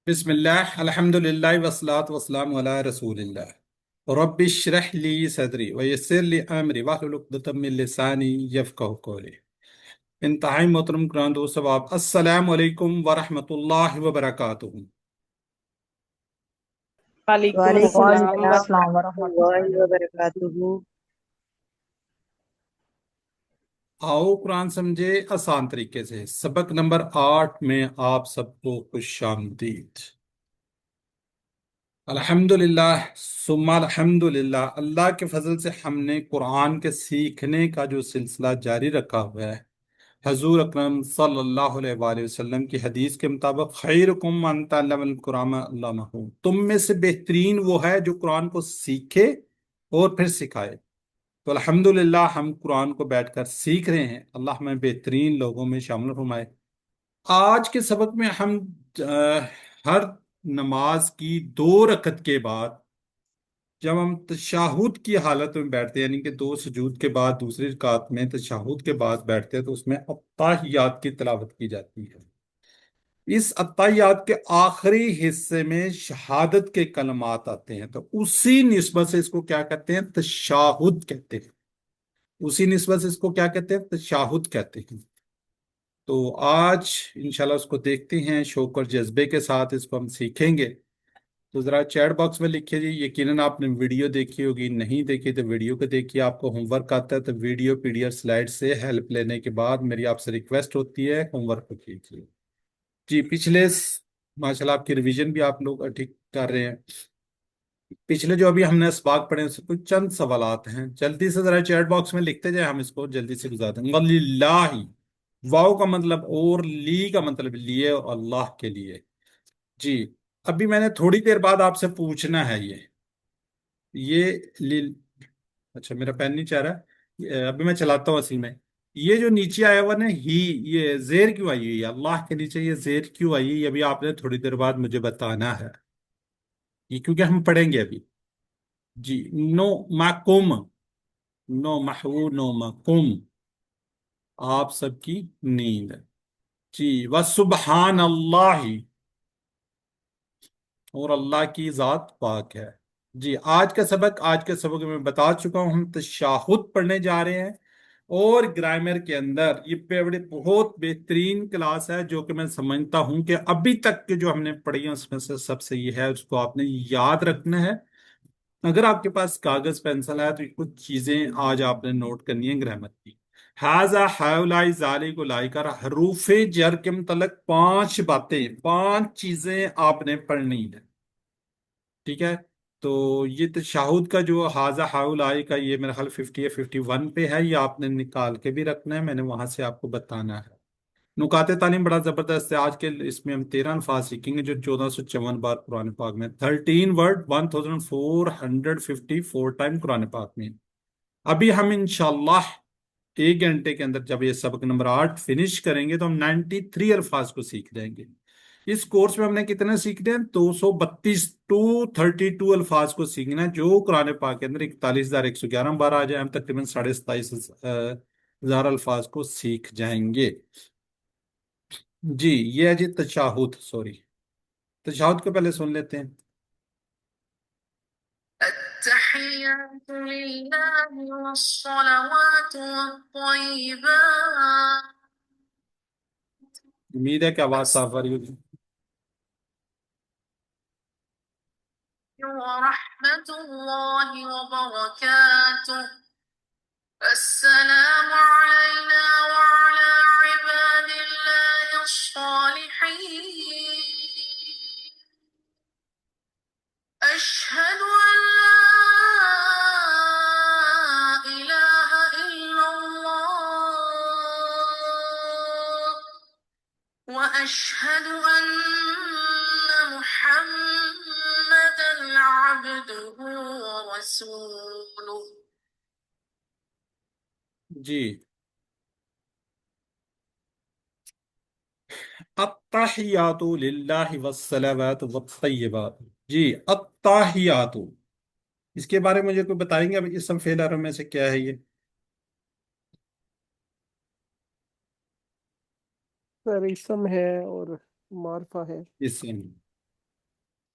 بسم الله الحمد لله والصلاة والسلام على رسول الله رب اشرح لي صدري ويسر لي أمري واحلل عقدة من لساني يفقهوا قولي انتہائی محترم قرآن دوست صاحب السلام علیکم ورحمۃ اللہ وبرکاتہ۔ وعلیکم وعلیکم السلام السلام ورحمۃ ورحمۃ اللہ اللہ وبرکاتہ۔ وبرکاتہ۔ آؤ قرآن سمجھے آسان طریقے سے، سبق نمبر 8 میں آپ سب کو خوش آمدید۔ الحمدللہ ثم الحمدللہ، اللہ کے فضل سے ہم نے قرآن کے سیکھنے کا جو سلسلہ جاری رکھا ہوا ہے۔ حضور اکرم صلی اللہ علیہ وآلہ وسلم کی حدیث کے مطابق خیرکم من تعلم القرآن علمہ، تم میں سے بہترین وہ ہے جو قرآن کو سیکھے اور پھر سکھائے۔ تو الحمدللہ ہم قرآن کو بیٹھ کر سیکھ رہے ہیں، اللہ ہمیں بہترین لوگوں میں شامل فرمائے۔ آج کے سبق میں ہم ہر نماز کی 2 رکعت کے بعد جب ہم تشہد کی حالت میں بیٹھتے ہیں، یعنی کہ 2 سجود کے بعد دوسری رکعت میں تشہد کے بعد بیٹھتے ہیں، تو اس میں التحیات کی تلاوت کی جاتی ہے۔ اس التحیات کے آخری حصے میں شہادت کے کلمات آتے ہیں، تو اسی نسبت سے اس کو کیا کہتے ہیں؟ تشہد کہتے ہیں۔ اسی نسبت سے اس کو کیا کہتے ہیں؟ تشہد کہتے ہیں۔ تو آج انشاءاللہ اس کو دیکھتے ہیں، شوق اور جذبے کے ساتھ اس کو ہم سیکھیں گے۔ تو ذرا چیٹ باکس میں لکھیے جی، یقیناً آپ نے ویڈیو دیکھی ہوگی، نہیں دیکھی تو ویڈیو کو دیکھیے۔ آپ کو ہوم ورک آتا ہے تو video P D F slide سے ہیلپ لینے کے بعد میری آپ سے ریکویسٹ ہوتی ہے ہوم ورک کو کیجیے جی۔ ماشاءاللہ آپ کی ریویژن بھی آپ لوگ ٹھیک کر رہے ہیں۔ پچھلے جو ابھی ہم نے اسباق پڑھے اس سے کچھ چند سوالات ہیں، جلدی سے ذرا چیٹ باکس میں لکھتے جائیں، ہم اس کو جلدی سے گزار دیں گے۔ للہ، واو کا مطلب اور، لی کا مطلب لیے اور اللہ کے لیے۔ جی، ابھی میں نے تھوڑی دیر بعد آپ سے پوچھنا ہے یہ اچھا میرا پین نہیں چاہ رہا، ابھی میں چلاتا ہوں اصل میں۔ یہ جو نیچے آیا ہوا نا ہی، یہ زیر کیوں آئی ہوئی ہے؟ اللہ کے نیچے یہ زیر کیوں آئی ہے؟ یہ ابھی آپ نے تھوڑی دیر بعد مجھے بتانا ہے، یہ کیونکہ ہم پڑھیں گے ابھی۔ جی، نو مکم، نو محو نو مکم، آپ سب کی نیند۔ جی، وسبحان اللہ، اور اللہ کی ذات پاک ہے۔ جی، آج کے سبق میں بتا چکا ہوں، ہم تشہد پڑھنے جا رہے ہیں، اور گرامر کے اندر یہ بہت بہترین کلاس ہے، جو کہ میں سمجھتا ہوں کہ ابھی تک کے جو ہم نے پڑھی ہیں اس میں سے سب سے یہ ہے، اس کو آپ نے یاد رکھنا ہے۔ اگر آپ کے پاس کاغذ پینسل ہے تو کچھ چیزیں آج آپ نے نوٹ کرنی ہے گرامر کی۔ ہاذا ہاؤلائی ذالک اولئک، حروف جر کے متعلق 5 باتیں، 5 چیزیں آپ نے پڑھنی ہے، ٹھیک ہے؟ تو یہ تشہد کا جو ہاذا ہاؤلائی کا، یہ میرا خیال 50 یا 51 پہ ہے، یہ آپ نے نکال کے بھی رکھنا ہے، میں نے وہاں سے آپ کو بتانا ہے۔ نکات تعلیم بڑا زبردست ہے، آج کے اس میں ہم 13 الفاظ سیکھیں گے جو 1454 بار قرآن پاک میں، 13 ورڈ 1454 ٹائم قرآن پاک میں۔ ابھی ہم انشاءاللہ 1 گھنٹے کے اندر جب یہ سبق نمبر 8 فنش کریں گے تو ہم 93 الفاظ کو سیکھ جائیں گے۔ اس کورس میں ہم نے کتنے سیکھنے ہیں؟ 232 الفاظ کو سیکھنا ہے، جو قرآن پاک کے اندر 41,111 بار آ جائے، ہم تقریباً 27,500 الفاظ کو سیکھ جائیں گے۔ جی، یہ ہے جی تشہد، سوری تشہد کو پہلے سن لیتے ہیں۔ التحيات لله والصلوات والطيبات، امید ہے کہ آواز صاف آ رہی ہوگی۔ ورحمة الله وبركاته، السلام علينا وعلى عباد الله الصالحين، أشهد أن لا إله إلا الله وأشهد أن محمدا عبده ورسوله۔ جی، التحیات للہ والصلوات والطیبات۔ جی، التحیات، اس کے بارے میں مجھے کوئی بتائیں گے؟ اب اسم فعل امر میں سے کیا ہے یہ؟ سر اسم ہے اور معرفہ ہے۔ اسم،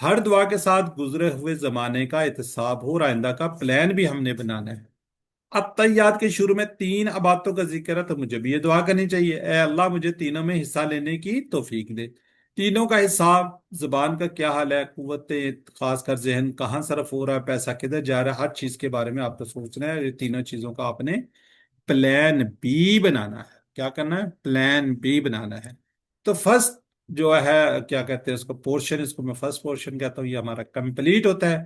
ہر دعا کے ساتھ گزرے ہوئے زمانے کا احتساب ہو اور آئندہ کا پلان بھی ہم نے بنانا ہے۔ التحیات کے شروع میں تین عبادتوں کا ذکر ہے، تو مجھے بھی یہ دعا کرنی چاہیے، اے اللہ مجھے تینوں میں حصہ لینے کی توفیق دے۔ تینوں کا حساب، زبان کا کیا حال ہے، قوت خاص کر ذہن کہاں صرف ہو رہا ہے، پیسہ کدھر جا رہا ہے، ہر چیز کے بارے میں آپ کو سوچنا ہے۔ یہ تینوں چیزوں کا آپ نے پلان بی بنانا ہے۔ کیا کرنا ہے؟ پلان بی بنانا ہے۔ تو فرسٹ جو ہے کیا کہتے ہیں اس کو پورشن، اس کو میں فرسٹ پورشن کہتا ہوں، یہ ہمارا کمپلیٹ ہوتا ہے۔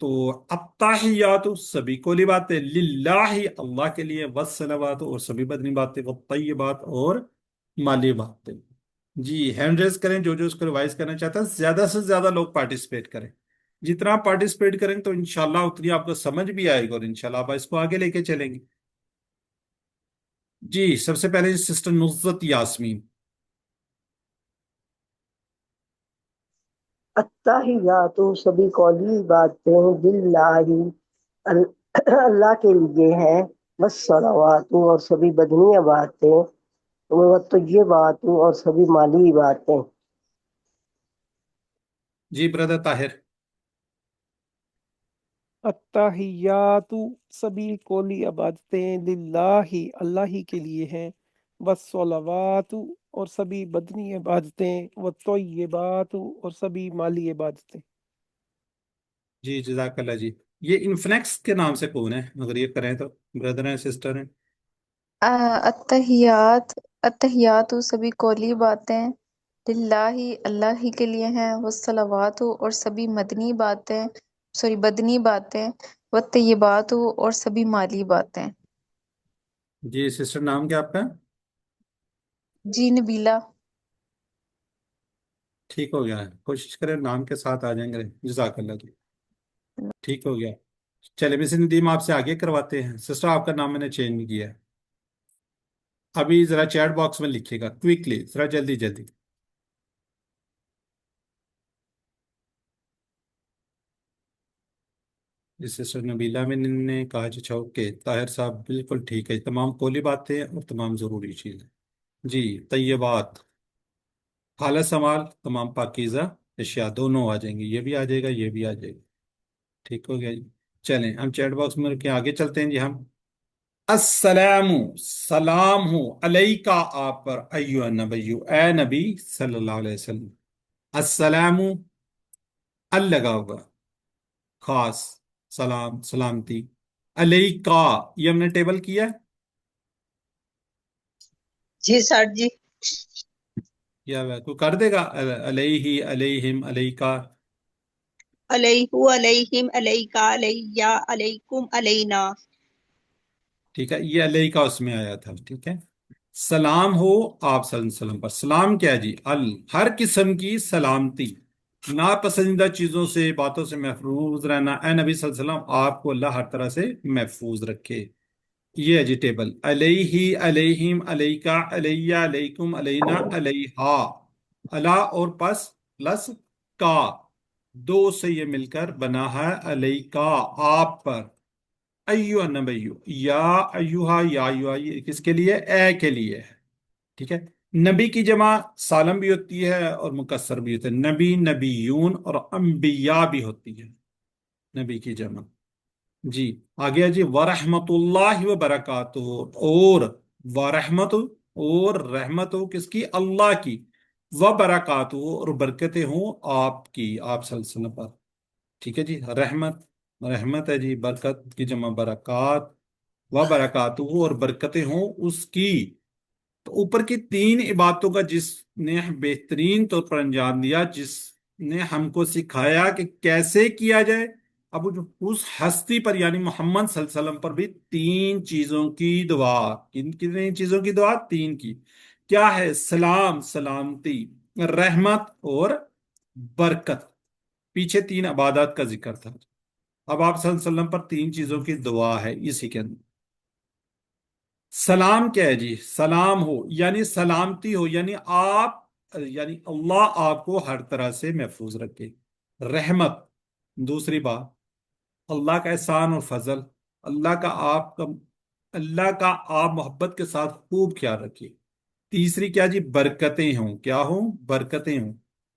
تو التحیات سبھی کولی باتیں للہ اللہ کے لیے، والصلوات اور سبھی بدنی باتیں، والطیبات اور مالی باتیں۔ جی ہینڈ ریز کریں جو جو اس کو ریوائز کرنا چاہتا ہے، زیادہ سے زیادہ لوگ پارٹیسپیٹ کریں۔ جتنا آپ پارٹیسپیٹ کریں تو انشاءاللہ اتنی آپ کو سمجھ بھی آئے گی، اور انشاءاللہ آپ اس کو آگے لے کے چلیں گے۔ جی سب سے پہلے سسٹر نصرت یاسمین۔ التحیات سبھی قولی باتیں للہ اللہ کے لیے ہیں، والصلوات اور سبھی بدنی باتیں، والطیبات اور سبھی مالی باتیں۔ جی بردر طاہر۔ التحیات سبھی کولی عبادتیں للہ اللہ ہی کے لیے ہیں، والصلوات اور سبھی بدنی عبادتیں، والطیبات اور سبھی مالی عبادتیں۔ جی جزاک اللہ جی۔ یہ انفنیکس کے نام سے کون ہے اگر یہ کریں تو؟ بردر ہیں سسٹر ہیں؟ التحیات التحیات سبھی قولی باتیں للہ اللہ ہی کے لیے ہیں، والصلوات اور سبھی بدنی باتیں، والطیبات اور سبھی مالی باتیں۔ جی سسٹر نام کیا آپ کا؟ جی نبیلہ۔ ٹھیک ہو گیا ہے، کوشش کریں نام کے ساتھ آ جائیں گے۔ جزاک اللہ جی، ٹھیک ہو گیا۔ چلے مس ندیم آپ سے آگے کرواتے ہیں۔ سسٹر آپ کا نام میں نے چینج نہیں کیا ہے، ابھی ذرا چیٹ باکس میں لکھیے گا کوئکلی، ذرا جلدی جلدی۔ جس سسٹر نبیلہ میں نے کہا جی اچھا اوکے، طاہر صاحب بالکل ٹھیک ہے، تمام قولی باتیں اور تمام ضروری چیزیں۔ جی طیبات خالص اعمال، تمام پاکیزہ اشیاء دونوں آ جائیں گے، یہ بھی آ جائے گا یہ بھی آ جائے گا۔ ٹھیک ہو گیا جی۔ چلیں ہم چیٹ باکس میں رکھیں، آگے چلتے ہیں جی ہم۔ السلام، سلام ہو علیکہ آپ پر، ایوہ النبی، اے نبی صلی اللہ علیہ وسلم۔ السلام لگا ہوا، خاص، سلام سلامتی، علیکہ یہ ہم نے ٹیبل کیا ہے جی سر جی۔ یا کوئی کر دے گا؟ علیہ علیہم علیکہ، علیہ علیہم علیکا علیہ علیکم علینا۔ ٹھیک ہے، یہ علیکہ اس میں آیا تھا، ٹھیک ہے۔ سلام ہو آپ صلی اللہ علیہ وسلم پر، سلام کیا ہے جی؟ ہر قسم کی سلامتی، ناپسندیدہ چیزوں سے باتوں سے محفوظ رہنا، اے نبی صلی اللہ علیہ وسلم آپ کو اللہ ہر طرح سے محفوظ رکھے۔ یہ ہے جی ٹیبل، علیہ علیہم علیکہ علیہ علیکم علینا علیہا، اللہ اور پلس کا، دو سے یہ مل کر بنا ہے علیکہ آپ پر، ایوہ نبیو، یا ایوہا یا ایوہا، یہ کس کے لیے؟ اے کے لیے ہے، ٹھیک ہے۔ نبی کی جمع سالم بھی ہوتی ہے اور مکسر بھی ہوتی ہے، نبی نبیون اور انبیاء بھی ہوتی ہے نبی کی جمع۔ جی آگے ہے جی ورحمت اللہ وبرکاتہ، اور ورحمت اور رحمت ہو کس کی؟ اللہ کی، وبرکاتہ اور برکتیں ہوں آپ کی، آپ صلی اللہ علیہ وسلم پر، ٹھیک ہے جی۔ رحمت ہے جی، برکت کی جمع برکات، وبرکاتہ اور برکتیں ہوں اس کی۔ تو اوپر کی تین عبادتوں کا جس نے بہترین طور پر انجام دیا، جس نے ہم کو سکھایا کہ کیسے کیا جائے، اب اس ہستی پر یعنی محمد صلی اللہ علیہ وسلم پر بھی تین چیزوں کی دعا، کتنی چیزوں کی دعا؟ تین کی۔ کیا ہے؟ سلام سلامتی، رحمت اور برکت، پیچھے تین عبادات کا ذکر تھا، اب آپ صلی اللہ علیہ وسلم پر تین چیزوں کی دعا ہے اسی کے اندر۔ سلام کیا ہے جی؟ سلام ہو یعنی سلامتی ہو، یعنی یعنی اللہ آپ کو ہر طرح سے محفوظ رکھے۔ رحمت، دوسری بات اللہ کا احسان اور فضل، اللہ کا آپ محبت کے ساتھ خوب خیال رکھیے۔ تیسری کیا جی؟ برکتیں ہوں، کیا ہوں؟ برکتیں ہوں،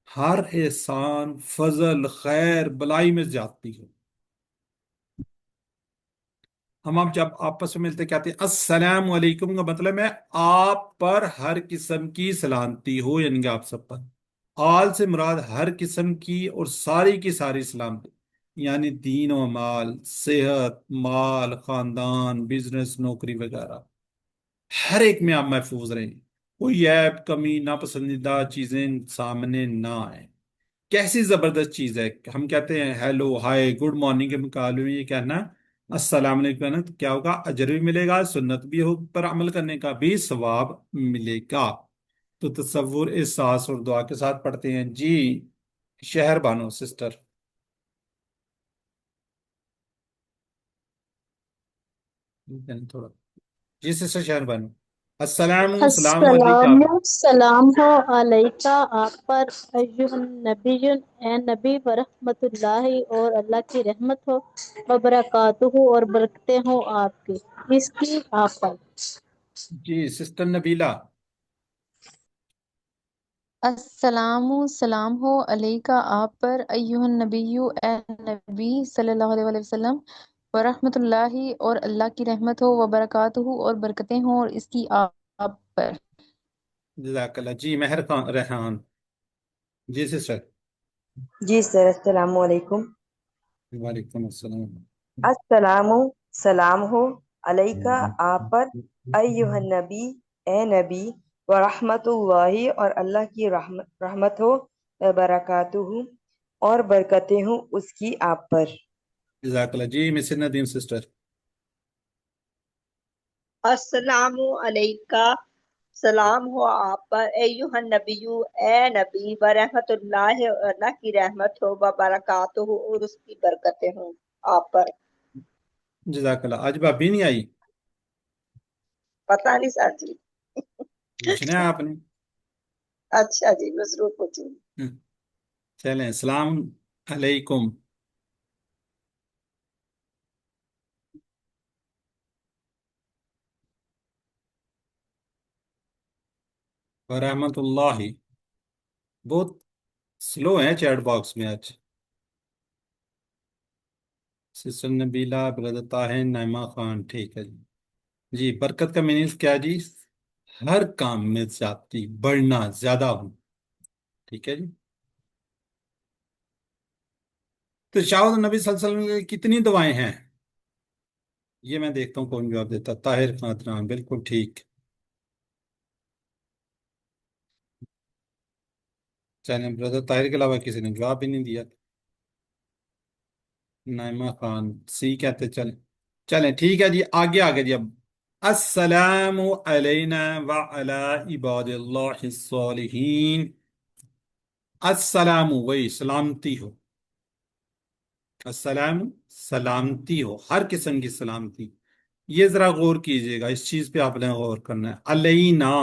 ہر احسان، فضل، خیر، بلائی میں زیادتی ہو۔ ہم اب جب آپس میں ملتے کہتے ہیں السلام علیکم، کا مطلب ہے آپ پر ہر قسم کی سلامتی ہو، یعنی کہ آپ سب پر۔ آل سے مراد ہر قسم کی اور ساری کی ساری سلامتی، یعنی دین و مال، صحت، مال، خاندان، بزنس، نوکری وغیرہ، ہر ایک میں آپ محفوظ رہیں، کوئی عیب، کمی، ناپسندیدہ چیزیں سامنے نہ آئیں۔ کیسی زبردست چیز ہے، ہم کہتے ہیں ہیلو، ہائے، گڈ مارننگ کے مقابلے میں یہ کہنا السلام علیکم کہنا، تو کیا ہوگا؟ اجر بھی ملے گا، سنت بھی ہو، پر عمل کرنے کا بھی ثواب ملے گا۔ تو تصور، احساس اور دعا کے ساتھ پڑھتے ہیں جی۔ شہر بانو سسٹر، تھوڑا جی سسٹر شہر بانو۔ السلام السلام علیکم۔ سلام ہو علیکہ آپ پر ایہا النبی، اے نبی، ورحمت اللہ اور اللہ کی رحمت ہو، وبرکاتہ اور برکتیں ہوں آپ کی، اس کی آپ پر۔ جی سسٹر نبیلہ۔ السلام، سلام ہو علیکہ آپ پر ایہا النبی، اے نبی صلی اللہ علیہ وآلہ وسلم، ورحمت اللہ اور اللہ کی رحمت ہو، وبرکاتہ اور برکتیں ہوں اور اس کی آپ پر۔ جزاک اللہ۔ جی مہر ریحان۔ جی سسٹر۔ جی سر، السلام علیکم۔ وعلیکم السلام۔ السلام، سلام ہو علیکہ آپ پر ایہا النبی، اے نبی، ورحمت اللہ اور اللہ کی رحمت ہو، برکاتہ اور برکتیں ہوں اس کی آپ پر۔ جزاک اللہ۔ جی مسز ندیم سسٹر۔ السلام علیکہ، سلام ہو آپ پر ایہا النبی، اے نبی، ورحمت اللہ اور اللہ کی رحمت ہو، وبرکاتہ اور اس کی برکتیں ہوں آپ پر۔ جزاک اللہ۔ آج بھابی نہیں آئی؟ پتہ نہیں سر جی۔ پوچھنا ہے آپ نے۔ اچھا جی، میں ضرور پوچھوں گی۔ چلیں، السلام علیکم۔ ورحمت اللہ۔ بہت سلو ہیں چیٹ باکس میں آج۔ سسٹر نبیلہ، بردر طاہر، نائمہ خان، ٹھیک ہے جی۔ جی برکت کا میننگ کیا جی؟ ہر کام میں زیادتی، بڑھنا، زیادہ ہوں، ٹھیک ہے جی۔ تو شاہد نبی صلی اللہ علیہ وسلم کی کتنی دعائیں ہیں؟ یہ میں دیکھتا ہوں کون جواب دیتا۔ طاہر خاطران، بالکل ٹھیک۔ چلیں، بردر طاہر کے علاوہ کسی نے جواب بھی نہیں دیا۔ نائمہ خان سی کہتے، چلیں چلیں ٹھیک ہے جی، آگے آگے جی۔ اب السلام علینا وعلی عباد اللہ الصالحین۔ السلام، وہی سلامتی ہو، السلام سلامتی ہو، ہر قسم کی سلامتی۔ یہ ذرا غور کیجئے گا، اس چیز پہ آپ نے غور کرنا ہے۔ علینا،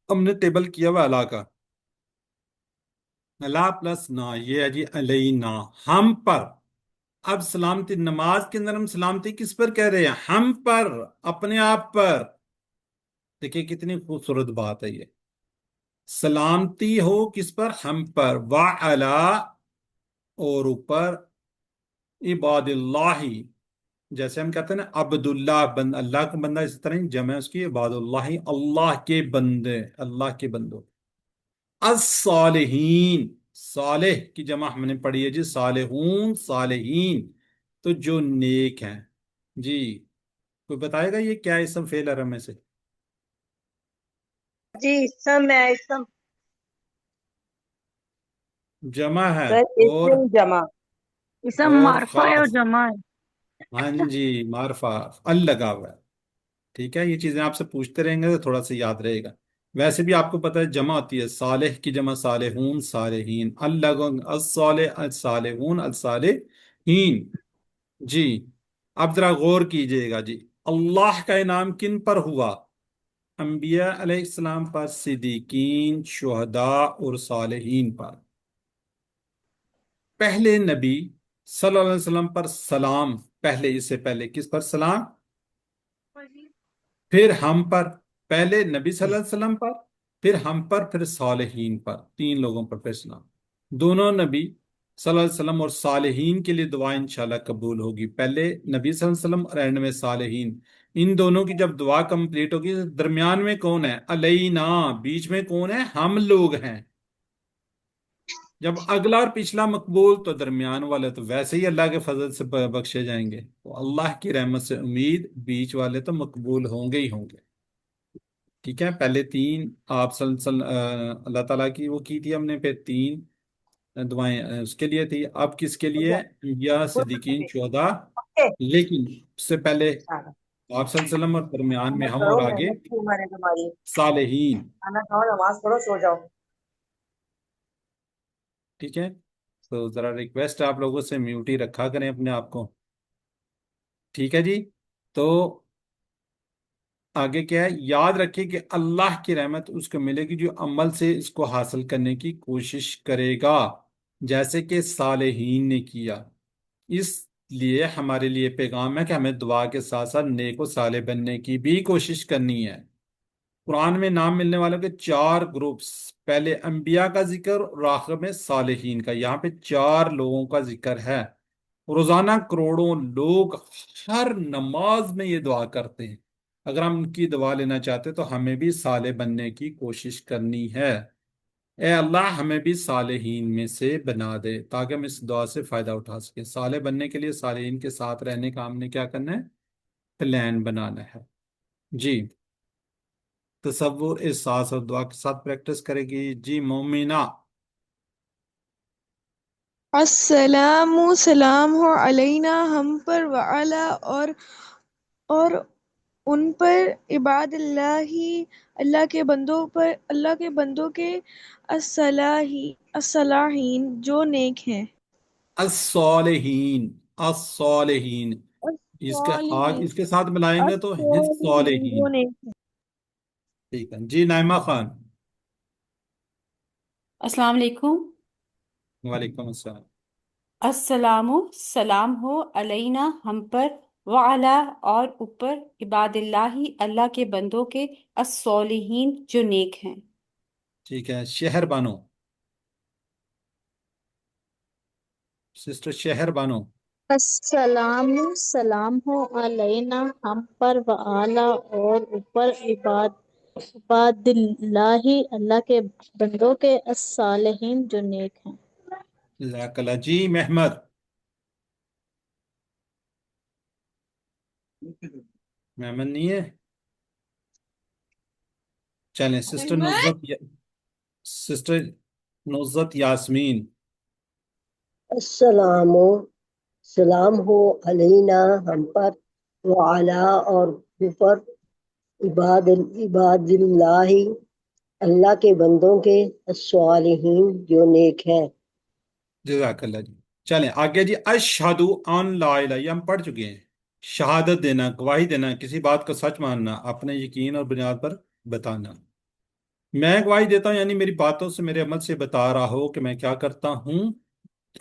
ہم نے ٹیبل کیا ہوا علا کا، علا پلس نا، یہ ہے جی علینا، ہم پر۔ اب سلامتی نماز کے اندر ہم سلامتی کس پر کہہ رہے ہیں؟ ہم پر، اپنے آپ پر۔ دیکھیں کتنی خوبصورت بات ہے یہ، سلامتی ہو کس پر؟ ہم پر، وعلا اور اوپر، عباد اللہ، جیسے ہم کہتے ہیں نا عبداللہ، بند اللہ کا بندہ، اسی طرح جمع ہے اس کی عباد اللہ، اللہ کے بندے، اللہ کے بندوں۔ الصالحین، صالح کی جمع ہم نے پڑھی ہے جی صالحون، صالحین، تو جو نیک ہیں جی۔ کوئی بتائے گا یہ کیا اسم فعل ہے میں سے؟ جی اسم ہے، اسم جمع ہے سر اور اسم جمع۔ اسم معرفہ ہے اور خاص، جمع ہے۔ ہاں جی، معرفہ، ال لگا ہوا ہے، ٹھیک ہے۔ یہ چیزیں آپ سے پوچھتے رہیں گے تو تھوڑا سا یاد رہے گا۔ ویسے بھی آپ کو پتہ ہے جمع ہوتی ہے، صالح کی جمع صالحون، صالحین، الصالح، الصالحون، الصالحین، جی۔ اب ذرا غور کیجئے گا جی، اللہ کا انعام کن پر ہوا؟ انبیاء علیہ السلام پر، صدیقین، شہداء اور صالحین پر۔ پہلے نبی صلی اللہ علیہ وسلم پر سلام، پہلے، اس سے پہلے کس پر سلام؟ پھر ہم پر، پہلے نبی صلی اللہ علیہ وسلم پر، پھر ہم پر، پھر صالحین پر، تین لوگوں پر پھر سلام۔ دونوں نبی صلی اللہ علیہ وسلم اور صالحین کے لیے دعا انشاءاللہ قبول ہوگی۔ پہلے نبی صلی اللہ علیہ وسلم اور اینڈ میں صالحین، ان دونوں کی جب دعا کمپلیٹ ہوگی، درمیان میں کون ہے؟ علینا، بیچ میں کون ہے؟ ہم لوگ ہیں۔ جب اگلا اور پچھلا مقبول تو درمیان والے تو ویسے ہی اللہ کے فضل سے بخشے جائیں گے، تو اللہ کی رحمت سے امید بیچ والے تو مقبول ہوں گے ہی ہوں گے۔ ٹھیک ہے، پہلے تین آپ اللہ تعالیٰ کی وہ کی تھی ہم نے، پھر تین دعائیں اس کے لیے تھی، اب کس کے لیے؟ یا صدیقین، شہداء۔ لیکن اس سے پہلے آپ صلی اللہ علیہ وسلم اور درمیان میں محنت ہم، کرو، اور آگے محنت کی عمر ہے تمہاری، صالحین۔ کھانا کھاؤ، نماز پڑھو، سو جاؤ۔ ٹھیک ہے، تو ذرا ریکویسٹ آپ لوگوں سے میوٹ ہی رکھا کریں اپنے آپ کو۔ ٹھیک ہے جی، تو آگے کیا ہے؟ یاد رکھیں کہ اللہ کی رحمت اس کو ملے گی جو عمل سے اس کو حاصل کرنے کی کوشش کرے گا، جیسے کہ صالحین نے کیا۔ اس لیے ہمارے لیے پیغام ہے کہ ہمیں دعا کے ساتھ ساتھ نیک و صالح بننے کی بھی کوشش کرنی ہے۔ قرآن میں نام ملنے والوں کے چار گروپس، پہلے انبیاء کا ذکر اور آخر میں صالحین کا، یہاں پہ چار لوگوں کا ذکر ہے۔ روزانہ کروڑوں لوگ ہر نماز میں یہ دعا کرتے ہیں۔ اگر ہم ان کی دعا لینا چاہتے تو ہمیں بھی صالح بننے کی کوشش کرنی ہے۔ اے اللہ ہمیں بھی صالحین میں سے بنا دے، تاکہ ہم اس دعا سے فائدہ اٹھا سکیں۔ صالح بننے کے لیے صالحین کے ساتھ رہنے کا ہم نے کیا کرنا ہے؟ پلان بنانا ہے جی۔ تصور، احساس اور دعا کے ساتھ پریکٹس کرے گی جی مومنہ۔ السلام، سلام ہو علینا ہم پر وعلا اور ان پر، عباد اللہ، اللہ کے بندوں پر، اللہ کے بندوں کے، الصالحین جو نیک ہیں، الصالحین، الصالحین، اس کے ہاتھ الصالحین، اس کے ساتھ ملائیں گے تو الصالحین جو صالحین۔ نیک ہیں۔ ٹھیک ہے جی، نائمہ خان۔ السلام علیکم۔ وعلیکم السلام۔ السلام، سلام ہو علینا ہم پر وعلا اور اوپر، عباد اللہ اللہ کے بندوں کے، الصالحین جو نیک ہیں۔ ٹھیک ہے، شہر بانو، سسٹر شہر بانو۔ السلام، سلام ہو علینا ہم پر وعلا اور اوپر، عباد اللہ اللہ کے بندوں کے، الصالحین جو نیک ہیں۔ جزاک اللہ جی، محمد۔ محمد نہیں ہے؟ چلیں سسٹر نزت یاسمین۔ السلام، سلام ہو علینا ہم پر وعلا اور اوپر، عباد اللہ اللہ کے بندوں کے، الصالحین جو نیک ہیں۔ جزاک اللہ جی۔ چلیں آگے جی، اشہدو ان لا الہ، یہ ہم پڑھ چکے ہیں۔ شہادت دینا، گواہی دینا، کسی بات کو سچ ماننا، اپنے یقین اور بنیاد پر بتانا۔ میں گواہی دیتا ہوں یعنی میری باتوں سے، میرے عمل سے بتا رہا ہو کہ میں کیا کرتا ہوں۔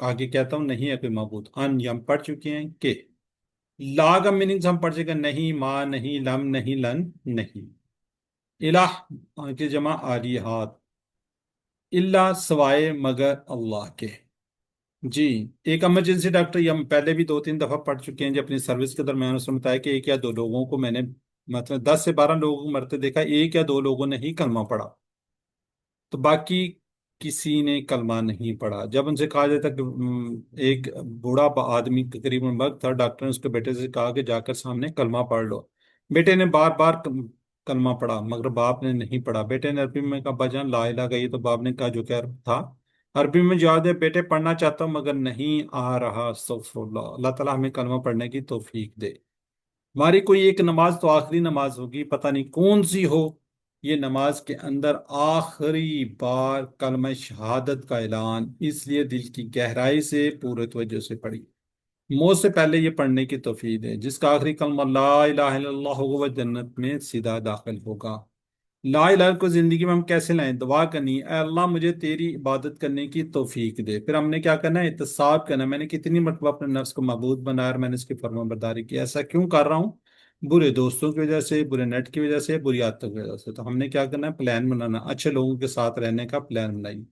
آگے کہتا ہوں نہیں ہے کوئی معبود۔ ان، یہ ہم پڑھ چکے ہیں کہ، لا کا میننگز ہم پڑھ چکے ہیں، نہیں، ما نہیں، لم نہیں، لن نہیں۔ الہ کے جمع آلیہات، اللہ سوائے مگر اللہ کے جی۔ ایک ایمرجنسی ڈاکٹر، یہ ہم پہلے بھی 2-3 دفعہ پڑھ چکے ہیں جی اپنی سروس کے درمیان، اس نے بتایا کہ ایک یا دو لوگوں کو میں نے، مطلب 10 سے 12 لوگوں کو مرتے دیکھا، ایک یا دو لوگوں نے ہی کلمہ پڑھا، تو باقی کسی نے کلمہ نہیں پڑھا۔ جب ان سے کہا جاتا کہ ایک بوڑھا آدمی تقریباً وقت تھا، ڈاکٹر نے اس کے بیٹے سے کہا کہ جا کر سامنے کلمہ پڑھ لو۔ بیٹے نے بار بار کلمہ پڑھا مگر باپ نے نہیں پڑھا۔ بیٹے نے عربی میں کہا بجان لا الہ گئی، تو باپ نے کہا جو کہ عرب تھا، عربی میں جواب دے، بیٹے پڑھنا چاہتا ہوں مگر نہیں آ رہا، استغفر اللہ۔ اللہ تعالیٰ ہمیں کلمہ پڑھنے کی توفیق دے۔ ہماری کوئی ایک نماز تو آخری نماز ہوگی، پتہ نہیں کون سی ہو، یہ نماز کے اندر آخری بار کلمہ شہادت کا اعلان، اس لیے دل کی گہرائی سے پورے توجہ سے پڑھی، موت سے پہلے یہ پڑھنے کی توفیق ہے۔ جس کا آخری کلمہ لا الہ الا اللہ ہوگا وہ جنت میں سیدھا داخل ہوگا۔ لا الہ کو زندگی میں ہم کیسے لائیں؟ دعا کرنی، اے اللہ مجھے تیری عبادت کرنے کی توفیق دے۔ پھر ہم نے کیا کرنا ہے؟ احتساب کرنا، میں نے کتنی مرتبہ اپنے نفس کو معبود بنایا اور میں نے اس کی فرما برداری کی، ایسا کیوں کر رہا ہوں؟ برے دوستوں کی وجہ سے، برے نیٹ کی وجہ سے، بری عادتوں کی وجہ سے. تو ہم نے کیا کرنا ہے؟ پلان بنانا، اچھے لوگوں کے ساتھ رہنے کا پلان بنائیے.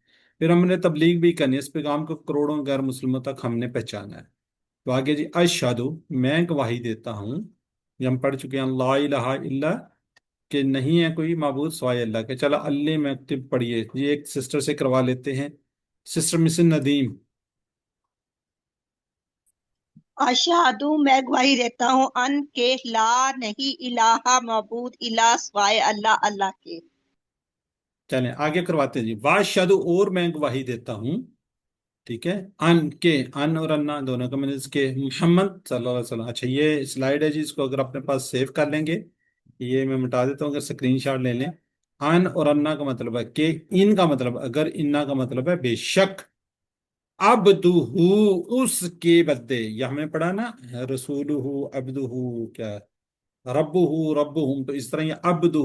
پھر ہم نے تبلیغ بھی کرنی ہے، اس پیغام کو کروڑوں غیر مسلموں تک ہم نے پہنچانا ہے. تو آگے جی، اشہدو، میں گواہی دیتا ہوں، یہ ہم پڑھ چکے ہیں، لا الہ الا، کہ نہیں ہے کوئی معبود سوائے اللہ کے. چلو اللہ میں پڑھیے جی، ایک سسٹر سے کروا لیتے ہیں. Sister Mrs Nadeem. اشہدو، میں گواہی دیتا ہوں، ان کے لا نہیں الہ معبود الا سوائے اللہ، اللہ کے. چلیں آگے کرواتے ہیں جی، واشہدو، اور میں گواہی دیتا ہوں، ٹھیک ہے، ان کے، ان اور انا دونوں کا مینس کے، محمد صلی اللہ علیہ وسلم. اچھا یہ سلائیڈ ہے جی، اس کو اگر اپنے پاس سیو کر لیں گے، یہ میں مٹا دیتا ہوں، اگر اسکرین شاٹ لے لیں. ان اور انا کا مطلب ہے کہ، ان کا مطلب اگر، انا کا مطلب ہے بے شک، عبدہ، اس کے بدے، یہ ہمیں پڑھا نا، رسولہ، عبدہ، کیا، ربہم، تو اس طرح یہ عبدہ،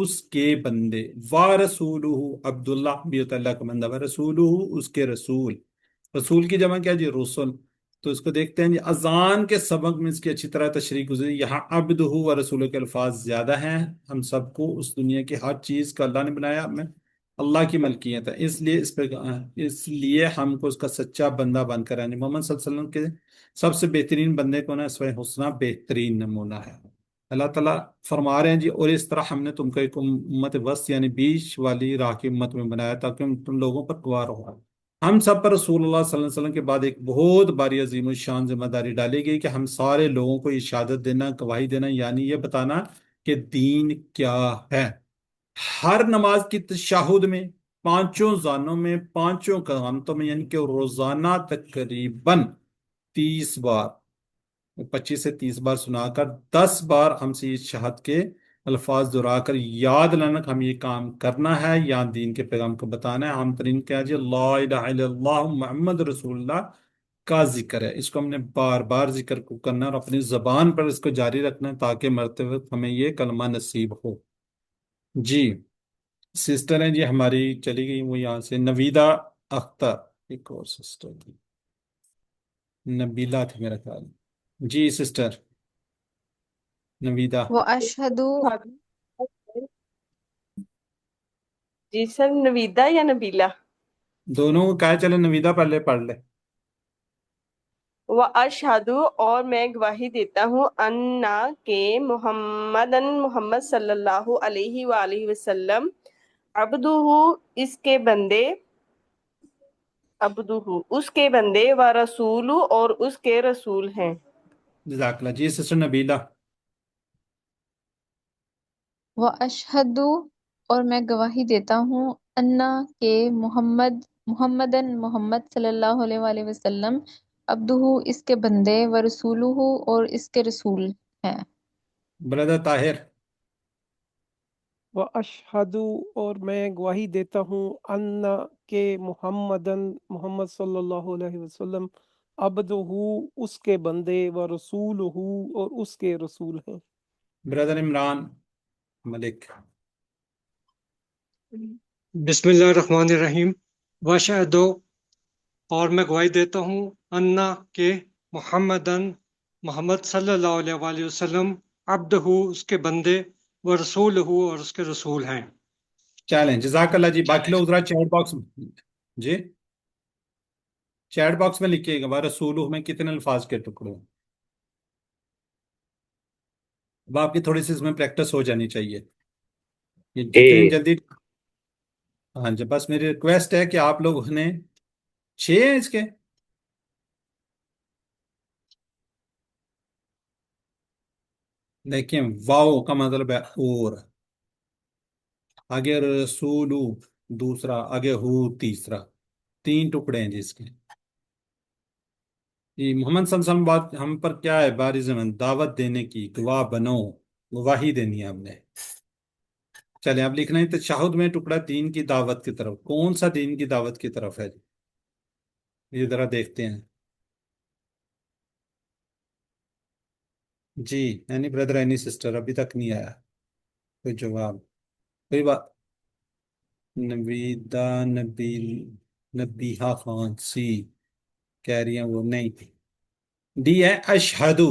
اس کے بندے، وارسولہ، عبداللہ بھی ہوتا ہے اللہ کا بندہ، ورسولہ، اس کے رسول. رسول کی جمع کیا جی؟ رسول. تو اس کو دیکھتے ہیں جی، اذان کے سبق میں اس کی اچھی طرح تشریح گزری. یہاں عبدہ و رسولہ کے الفاظ زیادہ ہیں. ہم سب کو اس دنیا کی ہر چیز کا اللہ نے بنایا، ہمیں اللہ کی ملکیت ہے، اس لیے اس لیے ہم کو اس کا سچا بندہ بن کر آنے. محمد صلی اللہ علیہ وسلم کے سب سے بہترین بندے کو نا، اسوہ حسنہ بہترین نمونہ ہے. اللہ تعالیٰ فرما رہے ہیں جی، اور اس طرح ہم نے تم کو ایک امت وسط یعنی بیچ والی راہ کی امت میں بنایا تاکہ تم لوگوں پر گوار ہو. ہم سب پر رسول اللہ صلی اللہ علیہ وسلم کے بعد ایک بہت باری عظیم الشان ذمہ داری ڈالی گئی کہ ہم سارے لوگوں کو یہ شہادت دینا، گواہی دینا، یعنی یہ بتانا کہ دین کیا ہے. ہر نماز کی تشہد میں، پانچوں زانوں میں، پانچوں قامتوں میں، یعنی کہ روزانہ تقریباً 30 بار، 25 سے 30 بار سنا کر 10 بار ہم سے یہ شہادت کے الفاظ دہرا کر یاد لانا کہ ہم یہ کام کرنا ہے یا دین کے پیغام کو بتانا ہے. ہم ترین کیا جی، لا الہ الا اللہ محمد رسول اللہ کا ذکر ہے. اس کو ہم نے بار بار ذکر کو کرنا ہے اور اپنی زبان پر اس کو جاری رکھنا ہے تاکہ مرتے وقت ہمیں یہ کلمہ نصیب ہو. جی، سسٹر ہیں جی ہماری چلی گئی وہ یہاں سے، نویدہ اختر، ایک اور سسٹر تھی، نبیلہ تھی میرا خیال. جی سسٹر نویدہ. واشہد، جی سر، نویدہ یا نبیلہ؟ دونوں کو کہا، چلے نویدہ پہلے پڑھ لے. وَأَشْهَدُ، اور میں گواہی دیتا ہوں، انا کہ محمد صلی اللہ علیہ وآلہ وسلم، عبدہ، اس کے بندے، عبدہ، اس کے بندے، و رسول، اور اس کے رسول ہیں. جزاک اللہ. جی سسٹر نبیلہ. واشہد، اور میں گواہی دیتا ہوں، انا کہ محمد صلی اللہ علیہ وآلہ وسلم، عبدہ، اس کے بندے، و رسولہ، اور اس کے رسول ہیں. بردر طاہر. واشہد، اور میں گواہی دیتا ہوں، ان کہ محمد صلی اللہ علیہ وسلم، عبدہ، اس کے بندے، و رسولہ، اور اس کے رسول ہیں. بردر عمران ملک. بسم اللہ الرحمن الرحیم. واشہدو، اور میں گواہی دیتا ہوں، انا کہ محمد صلی اللہ علیہ وآلہ وسلم، عبدہ، اس کے بندے، و رسولہ، اور اس کے رسول ہیں. چلیں جزاک اللہ جی. باقی لوگ ذرا چیٹ باکس میں، جی چیٹ باکس میں لکھیے گا رسولہ میں کتنے الفاظ کے ٹکڑے ہیں. اب آپ کی تھوڑی سی اس میں پریکٹس ہو جانی چاہیے، یہ جتنی جلدی. ہاں جی، بس میری ریکویسٹ ہے کہ آپ لوگ نے 6 ہیں اس کے. دیکھیں، واو کا مطلب ہے اور، آگے رسولو دوسرا، آگے ہو تیسرا، 3 ٹکڑے ہیں جی اس کے. جی محمد صلی اللہ علیہ وسلم بات ہم پر کیا ہے؟ باری زمین دعوت دینے کی، گواہ بنو، گواہی دینی ہے ہم نے. چلیں اب لکھنا ہے تشہد میں ٹکڑا دین کی دعوت کی طرف. کون سا دین کی دعوت کی طرف ہے جی؟ یہ ذرا دیکھتے ہیں. جی اینی بردر، اینی سسٹر، ابھی تک نہیں آیا کوئی جواب. کوئی بات. نویدہ، نبیہا خان سی کہہ رہی ہیں وہ نہیں. ڈی ہے اشہدو.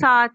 7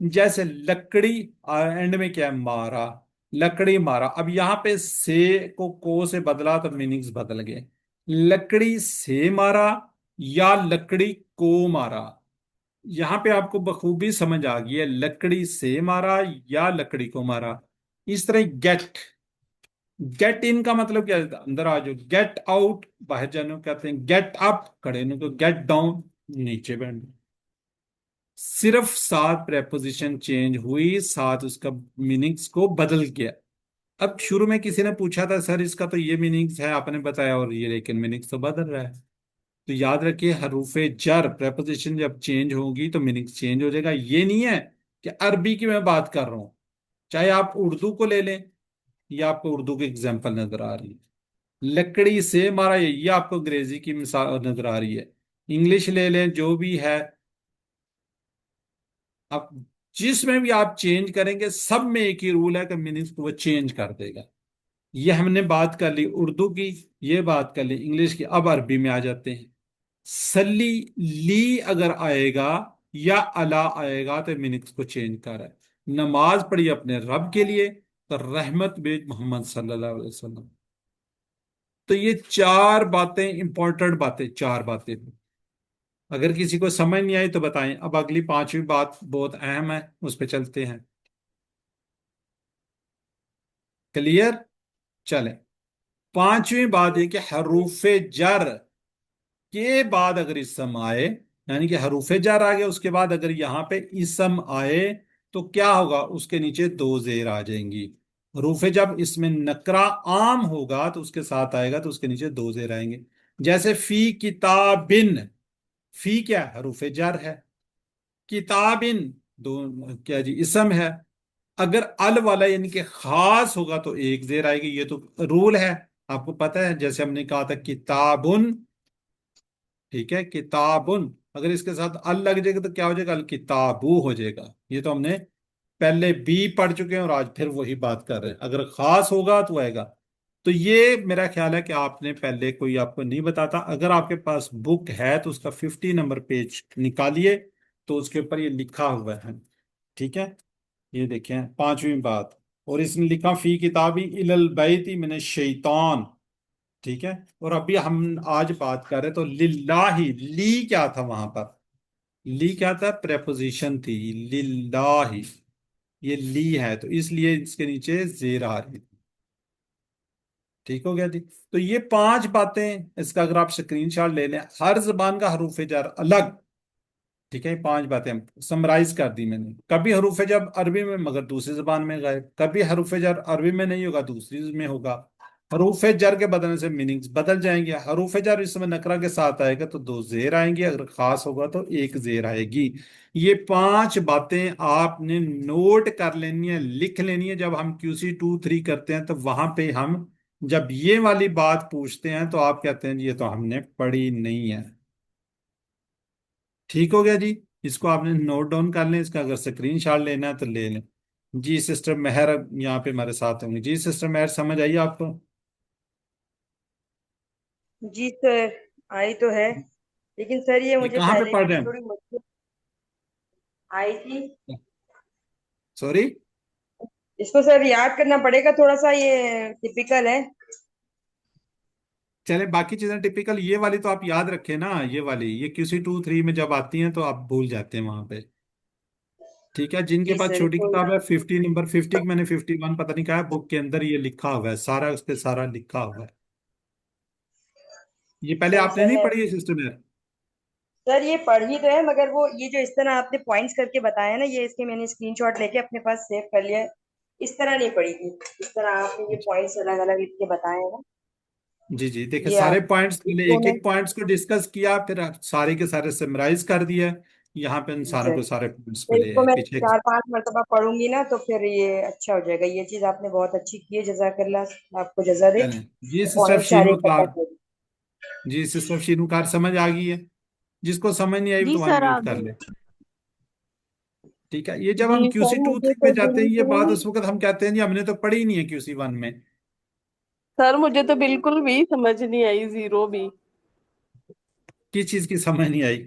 جیسے لکڑی، اینڈ میں کیا ہے؟ مارا، لکڑی مارا. اب یہاں پہ سے کو سے بدلا تو میننگز بدل گئے. لکڑی سے مارا یا لکڑی کو مارا. یہاں پہ آپ کو بخوبی سمجھ آ گئی ہے، لکڑی سے مارا یا لکڑی کو مارا. اس طرح گیٹ، گیٹ ان کا مطلب کیا ہے؟ اندر آ جاؤ. گیٹ آؤٹ باہر جانے کو کہتے ہیں. گیٹ اپ کھڑے ہونے کو، گیٹ ڈاؤن نیچے بیٹھنا. صرف ساتھ پریپوزیشن چینج ہوئی، ساتھ اس کا میننگز کو بدل گیا. اب شروع میں کسی نے پوچھا تھا سر اس کا تو یہ میننگز ہے، آپ نے بتایا اور یہ، لیکن میننگز تو بدل رہا ہے. تو یاد رکھیے حروف جر پریپوزیشن جب چینج ہوگی تو میننگ چینج ہو جائے گا. یہ نہیں ہے کہ عربی کی میں بات کر رہا ہوں، چاہے آپ اردو کو لے لیں، یہ آپ کو اردو کی اگزامپل نظر آ رہی ہے. لکڑی سے مارا، یہ آپ کو انگریزی کی مثال نظر آ رہی ہے. انگلش لے لیں، جو بھی ہے. اب جس میں بھی آپ چینج کریں گے سب میں ایک ہی رول ہے کہ میننگز کو وہ چینج کر دے گا. یہ ہم نے بات کر لی اردو کی، یہ بات کر لی انگلش کی. اب عربی میں آ جاتے ہیں. سلی لی اگر آئے گا یا الا آئے گا تو میننگز کو چینج کر رہا ہے. نماز پڑھی اپنے رب کے لیے تو رحمت بھیج محمد صلی اللہ علیہ وسلم. تو یہ چار باتیں امپورٹنٹ باتیں، چار باتیں. اگر کسی کو سمجھ نہیں آئی تو بتائیں. اب اگلی پانچویں بات بہت اہم ہے، اس پہ چلتے ہیں. کلیئر؟ چلیں. پانچویں بات یہ کہ حروف جر کے بعد اگر اسم آئے، یعنی کہ حروف جر آ گیا، اس کے بعد اگر یہاں پہ اسم آئے تو کیا ہوگا؟ اس کے نیچے دو زیر آ جائیں گی. حروف جب اس میں نکرہ عام ہوگا تو اس کے ساتھ آئے گا تو اس کے نیچے دو زیر آئیں گے. جیسے فی کتابن، فی کیا ہے؟ حروف جر ہے. کتابن دو کیا جی؟ اسم ہے. اگر ال والا یعنی کہ خاص ہوگا تو ایک زیر آئے گی. یہ تو رول ہے، آپ کو پتہ ہے. جیسے ہم نے کہا تھا کتابن، ٹھیک ہے، کتابن. اگر اس کے ساتھ ال لگ جائے گا تو کیا ہو جائے گا؟ الکتابو ہو جائے گا. یہ تو ہم نے پہلے بھی پڑھ چکے ہیں اور آج پھر وہی بات کر رہے ہیں. اگر خاص ہوگا تو آئے گا. تو یہ میرا خیال ہے کہ آپ نے پہلے کوئی آپ کو نہیں بتاتا. اگر آپ کے پاس بک ہے تو اس کا 50 نمبر پیج نکالیے تو اس کے اوپر یہ لکھا ہوا ہے. ٹھیک ہے، یہ دیکھیں پانچویں بات. اور اس نے لکھا فی کتابی الی البیت من الشیطان. ٹھیک ہے. اور ابھی ہم آج بات کر رہے تو للہ، لی کیا تھا وہاں پر؟ لی کیا تھا؟ پریپوزیشن تھی. للہ یہ لی ہے تو اس لیے اس کے نیچے زیر آ رہی تھی. ٹھیک ہو گیا جی. تو یہ پانچ باتیں، اس کا اگر آپ اسکرین شاٹ لے لیں، ہر زبان کا حروف جر الگ. ٹھیک ہے، پانچ باتیں سمرائز کر دی میں نے. کبھی حروف جر عربی میں مگر دوسری زبان میں غائب، کبھی حروف جر عربی میں نہیں ہوگا دوسری میں ہوگا. حروف جر کے بدلنے سے میننگز بدل جائیں گے. حروف جر اس میں نکرہ کے ساتھ آئے گا تو دو زیر آئیں گے، اگر خاص ہوگا تو ایک زیر آئے گی. یہ پانچ باتیں آپ نے نوٹ کر لینی ہے، لکھ لینی ہے. جب ہم QC 2 3 کرتے ہیں تو وہاں پہ ہم جب یہ والی بات پوچھتے ہیں تو آپ کہتے ہیں یہ تو ہم نے پڑھی نہیں ہے. ٹھیک ہو گیا جی. اس کو آپ نے نوٹ ڈاؤن کر لیں. اس کا اگر اسکرین شاٹ لینا ہے تو لے لیں. جی سسٹر مہر یہاں پہ ہمارے ساتھ ہوں گے. جی سسٹر مہر سمجھ آئیے آپ کو؟ جی سر، آئی تو ہے، لیکن سر یہ یہ مجھے کہاں پہ پہلے پڑھ کی رہے تھوڑی مشکل آئی تھی. ہیں؟ سوری. اس کو سر یاد کرنا پڑے گا تھوڑا سا، یہ ٹپیکل ہے. چلے باقی چیزیں ٹپیکل، یہ والی تو آپ یاد رکھیں نا. یہ والی یہ QC 2 3 میں جب آتی ہیں تو آپ بھول جاتے ہیں وہاں پہ. ٹھیک ہے. جن کے جی پاس سر، اس چھوٹی کو کتاب ہے 50 نمبر 50 میں نے 51 پتہ نہیں کہا ہے، بک کے اندر یہ لکھا ہوا ہے سارا، اس پہ سارا لکھا ہوا ہے. یہ پہلے صحیح آپ نے سر نہیں میں، پڑھی ہے سسٹر مہر؟ سر یہ پڑھی تو ہے مگر وہ یہ جو اس طرح آپ نے پوائنٹس کر کے بتایا نا، یہ اس کے میں نے اسکرین شاٹ لے کے اپنے پاس سیو کر لیا ہے. اس طرح نہیں پڑھی تھی، اس طرح آپ نے یہ پوائنٹس الگ الگ لکھ کے بتائے ہیں نا. جی جی دیکھیں یہ سارے آپ پوائنٹس اس پہلے کو ایک میں، ایک پوائنٹس کو ڈسکس کیا، پھر سارے کے سارے سمرائز کر دیا. یہاں پہ ان جی ساروں سر، کو سارے پوائنٹس تو اس ملے کو ہیں میں پیچھے. 4 5 مرتبہ پڑھوں گی نا تو پھر یہ اچھا ہو جائے گا. یہ چیز آپ نے بہت اچھی کی ہے، جزاک اللہ آپ کو جزا دے. چلیں. جی سسٹر پوائنٹ سارے شینوکار، پتہ تھے. جی سسٹر شینوکار سمجھ آ گئی ہے؟ جس کو سمجھ نہیں آئی جی تو وہاں سر میوٹ کر آگے. لے. ٹھیک ہے. یہ جب جی ہم سر مجھے QC 2 3 تو پہ جاتے ہیں یہ بات بالکل اس وقت ہم کہتے ہیں جی ہم نے تو پڑھی نہیں ہے QC 1 میں. سر مجھے تو بالکل بھی سمجھ نہیں آئی، زیرو بھی. کس چیز کی سمجھ نہیں آئی؟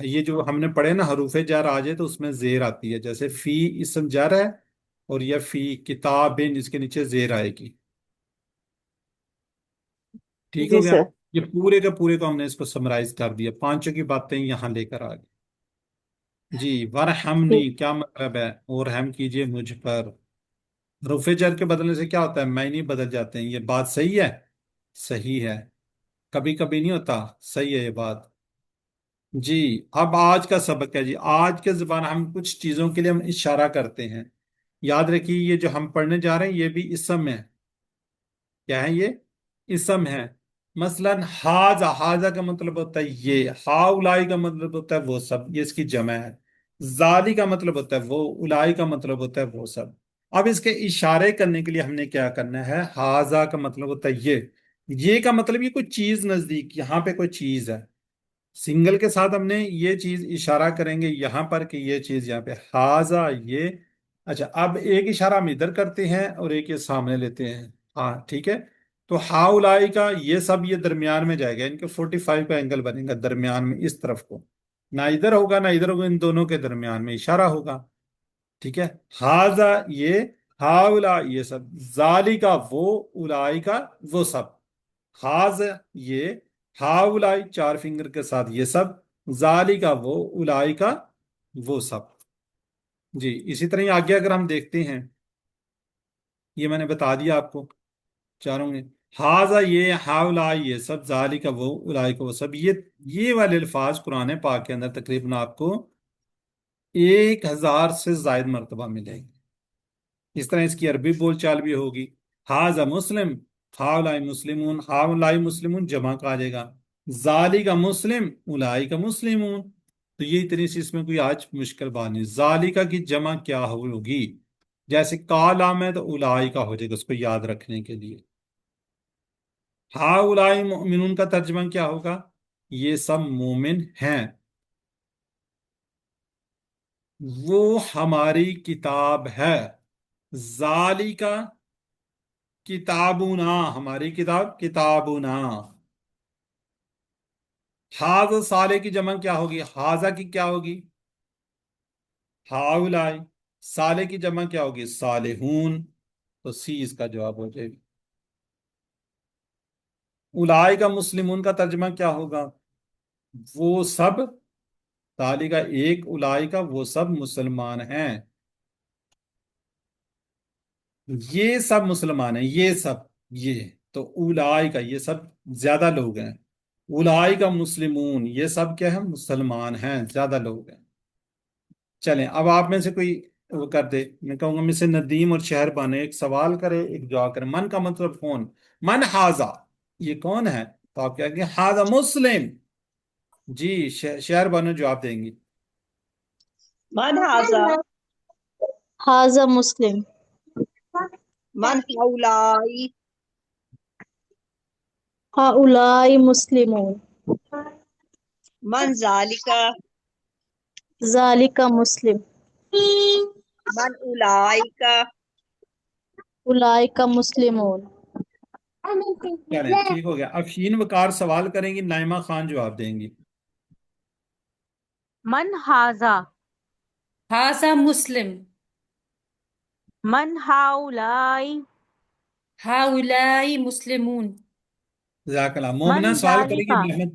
یہ جو ہم نے پڑھے نا حروف جر آ جائے تو اس میں زیر آتی ہے، جیسے فی اسم جر ہے، اور یہ فی کتاب جس کے نیچے زیر آئے گی. ٹھیک جی ہو گیا. سر. یہ پورے کے پورے کو ہم نے اس کو سمرائز کر دیا، پانچوں کی باتیں یہاں لے کر آ گئی. جی ورحمنی کیا مطلب ہے؟ اور رحم کیجئے مجھ پر. حروف جر کے بدلنے سے کیا ہوتا ہے؟ معنی بدل جاتے ہیں. یہ بات صحیح ہے؟ صحیح ہے. کبھی کبھی نہیں ہوتا. صحیح ہے یہ بات. جی اب آج کا سبق ہے. جی آج کے زبان ہم کچھ چیزوں کے لیے ہم اشارہ کرتے ہیں. یاد رکھیے یہ جو ہم پڑھنے جا رہے ہیں یہ بھی اسم ہے. کیا ہے یہ؟ اسم ہے. مثلا حاضہ، حاضہ کا مطلب ہوتا ہے یہ. ہاؤلائی کا مطلب ہوتا ہے وہ سب، یہ اس کی جمع ہے. ذالی کا مطلب ہوتا ہے وہ، الائی کا مطلب ہوتا ہے وہ سب. اب اس کے اشارے کرنے کے لیے ہم نے کیا کرنا ہے؟ حاضہ کا مطلب ہوتا ہے یہ کا مطلب یہ کوئی چیز نزدیک، یہاں پہ کوئی چیز ہے. سنگل کے ساتھ ہم نے یہ چیز اشارہ کریں گے یہاں پر کہ یہ چیز یہاں پہ حاضہ یہ. اچھا اب ایک اشارہ ہم ادھر کرتے ہیں اور ایک یہ سامنے لیتے ہیں. ہاں ٹھیک ہے. تو ہاؤلائی کا یہ سب یہ درمیان میں جائے گا، ان کے 45 کا اینگل بنے گا درمیان میں اس طرف کو. نہ ادھر ہوگا نہ ادھر ہوگا، ان دونوں کے درمیان میں اشارہ ہوگا. ٹھیک ہے. حاضہ یہ، ہاؤلا یہ سب، ذالی کا وہ، الائی کا وہ سب. حاض یہ، ہاؤلائی چار فنگر کے ساتھ یہ سب، ذالی کا وہ، الائی کا وہ سب. جی اسی طرح یہ آگے اگر ہم دیکھتے ہیں، یہ میں نے بتا دیا آپ کو چاروں میں. حاضہ یہ، ہاؤلائی یہ سب، ذالی کا وہ، الائی کا وہ سب. یہ والے الفاظ قرآن پاک کے اندر تقریباً آپ کو 1000 سے زائد مرتبہ ملیں گے. اس طرح اس کی عربی بول چال بھی ہوگی. حاضہ مسلم، ہاؤلائی مسلمون، ہاؤلائی مسلمون جمع کا آ جائے گا. ذالی کا مسلم، الائی کا مسلمون. تو یہ اتنی سی اس میں کوئی آج مشکل بات نہیں. ذالکا کی جمع کیا ہوگی؟ جیسے کالام ہے تو الائی کا ہو جائے گا، اس کو یاد رکھنے کے لیے. ہاؤلائی مؤمنون کا ترجمہ کیا ہوگا؟ یہ سب مومن ہیں. وہ ہماری کتاب ہے. ذالکا کتابنا، ہماری کتاب کتابنا. حاض صالح کی جمع کیا ہوگی؟ حاضہ کی کیا ہوگی؟ ہاؤلائی. صالح کی جمع کیا ہوگی؟ صالحون. تو سی اس کا جواب ہو جائے گا. الائی کا مسلمون کا ترجمہ کیا ہوگا؟ وہ سب، تالی کا ایک، الائی کا وہ سب مسلمان ہیں. یہ سب مسلمان ہیں، یہ سب، یہ تو الائی کا یہ سب زیادہ لوگ ہیں. الائی کا مسلمون یہ سب کیا ہے؟ مسلمان ہیں، زیادہ لوگ ہیں. چلیں اب آپ میں سے کوئی وہ کر دے. میں کہوں گا میں سے ندیم اور شہر بانے ایک سوال کرے ایک جواب کرے. من کا مطلب کون؟ من حاضہ یہ کون ہے؟ تو آپ کیا کہ حاضہ مسلم. جی شہر بانو جواب دیں گی. من حاضا، حاضہ مسلم. من ہاؤلائی، ہؤلائی مسلمون. من ذالکا، ذالک مسلم. من اولائکا، اولئک مسلمون. چلیں ٹھیک ہو گیا. افشین وقار سوال کریں گی، نائمہ خان جواب دیں گی. من حاضا، حاضہ مسلم، من ہاؤلائی، ہاؤلائی مسلمون. جزاک اللہ. من مومنہ سوال کریں گی، ذالکا، محمد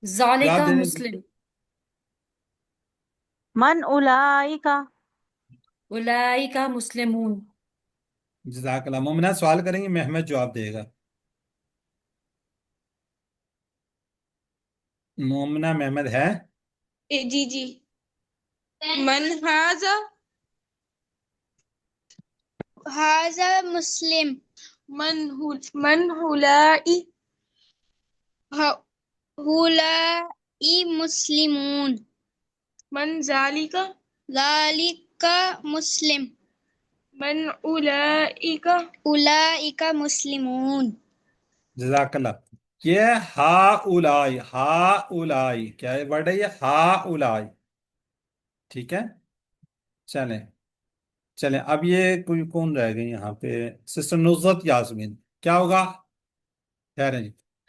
جواب ذالکہ دینے. مسلم، من اولائکا، اولئکہ مسلمون. جزاک اللہ. مومنہ سوال کریں گی، محمد جواب دے گا. مومنہ محمد ہے؟ جی جی. من هذا؟ هذا مسلم. من هؤلاء؟ هؤلاء مسلمون. من ذلك؟ ذلك مسلم. من أولئك؟ أولئك مسلمون. جزاک اللہ. یہ ہا اولائی، ہا اولائی کیا ہے ورڈ ہے یہ؟ ہا اولائی. ٹھیک ہے. چلیں چلیں اب یہ کوئی کون رہ گئی یہاں پہ؟ سسٹر نصرت یاسمین. کیا ہوگا؟ کہہ رہے ہیں